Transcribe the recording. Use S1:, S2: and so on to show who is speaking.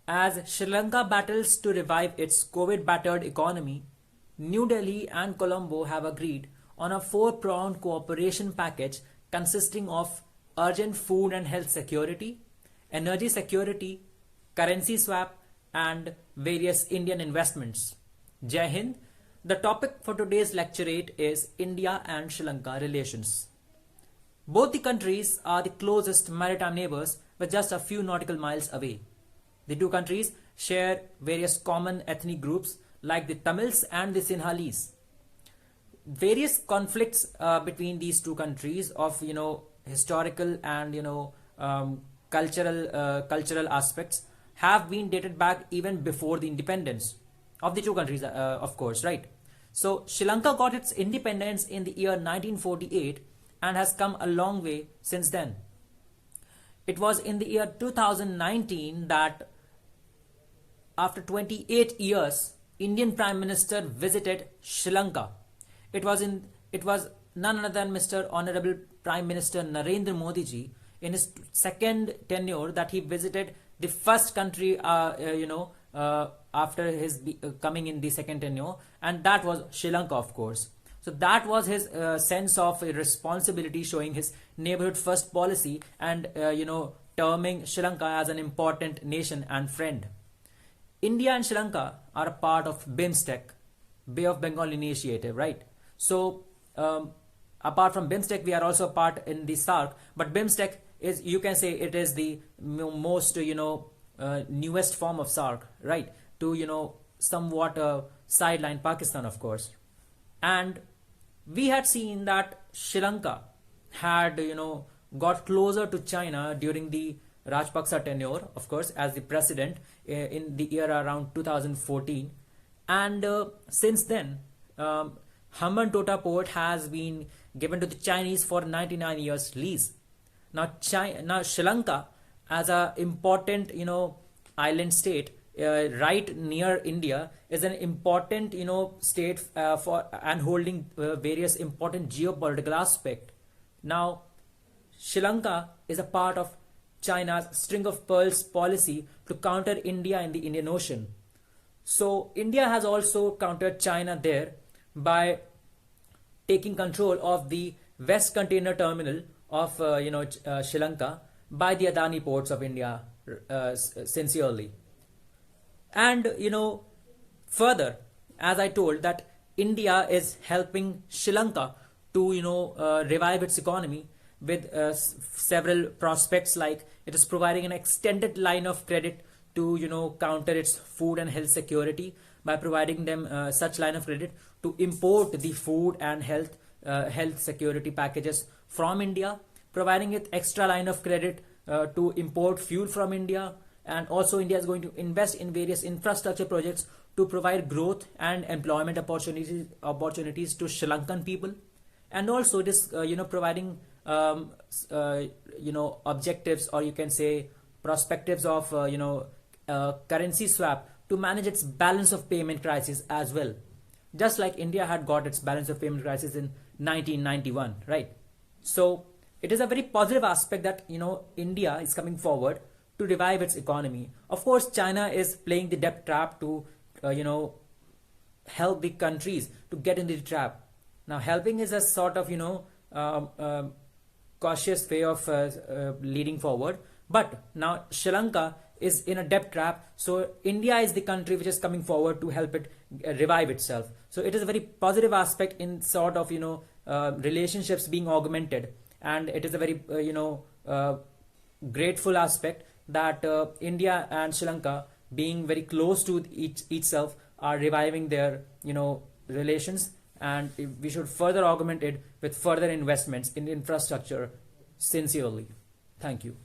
S1: As Sri Lanka battles to revive its COVID-battered economy, New Delhi and Colombo have agreed on a four-pronged cooperation package consisting of urgent food and health security, energy security, currency swap, and various Indian investments. Jai Hind. The topic for today's lecturette is India and Sri Lanka relations. Both the countries are the closest maritime neighbors with just a few nautical miles away. The two countries share various common ethnic groups like the Tamils and the Sinhalese. Various conflicts between these two countries of historical and cultural aspects have been dated back even before the independence of the two countries, of course, right? So Sri Lanka got its independence in the year 1948 and has come a long way since then. It was in the year 2019 that after 28 years, Indian Prime Minister visited Sri Lanka. It was none other than Mr. Honorable Prime Minister Narendra Modi ji in his second tenure that he visited the first country, after his coming in the second tenure, and that was Sri Lanka, of course. So that was his sense of responsibility, showing his neighborhood first policy and terming Sri Lanka as an important nation and friend. India and Sri Lanka are a part of BIMSTEC, Bay of Bengal Initiative, right? So apart from BIMSTEC, we are also a part in the SAARC, but BIMSTEC is, you can say, it is the most newest form of SAARC, right? To somewhat sideline Pakistan, of course. And we had seen that Sri Lanka had got closer to China during the Rajpaksa tenure, of course, as the president in the year around 2014. And since then, Hambantota port has been given to the Chinese for 99 years lease. Now Sri Lanka, as a important island state right near India, is an important state for and holding various important geopolitical aspect. Now Sri Lanka is a part of China's string of pearls policy to counter India in the Indian Ocean. So India has also countered China there by taking control of the West Container Terminal of Sri Lanka by the Adani ports of India sincerely. And further, as I told, that India is helping Sri Lanka to revive its economy with several prospects, like it is providing an extended line of credit to counter its food and health security by providing them such line of credit to import the food and health security packages from India, providing it extra line of credit to import fuel from India. And also India is going to invest in various infrastructure projects to provide growth and employment opportunities to Sri Lankan people. And also it is providing objectives, or you can say perspectives of currency swap to manage its balance of payment crisis as well, just like India had got its balance of payment crisis in 1991, right? So it is a very positive aspect that India is coming forward to revive its economy. Of course, China is playing the debt trap to help the countries to get into the trap. Now helping is a sort of cautious way of leading forward, but now Sri Lanka is in a debt trap, so India is the country which is coming forward to help it revive itself. So it is a very positive aspect in sort of relationships being augmented, and it is a very grateful aspect that India and Sri Lanka, being very close to itself, are reviving their relations, and we should further augment it with further investments in infrastructure sincerely. Thank you.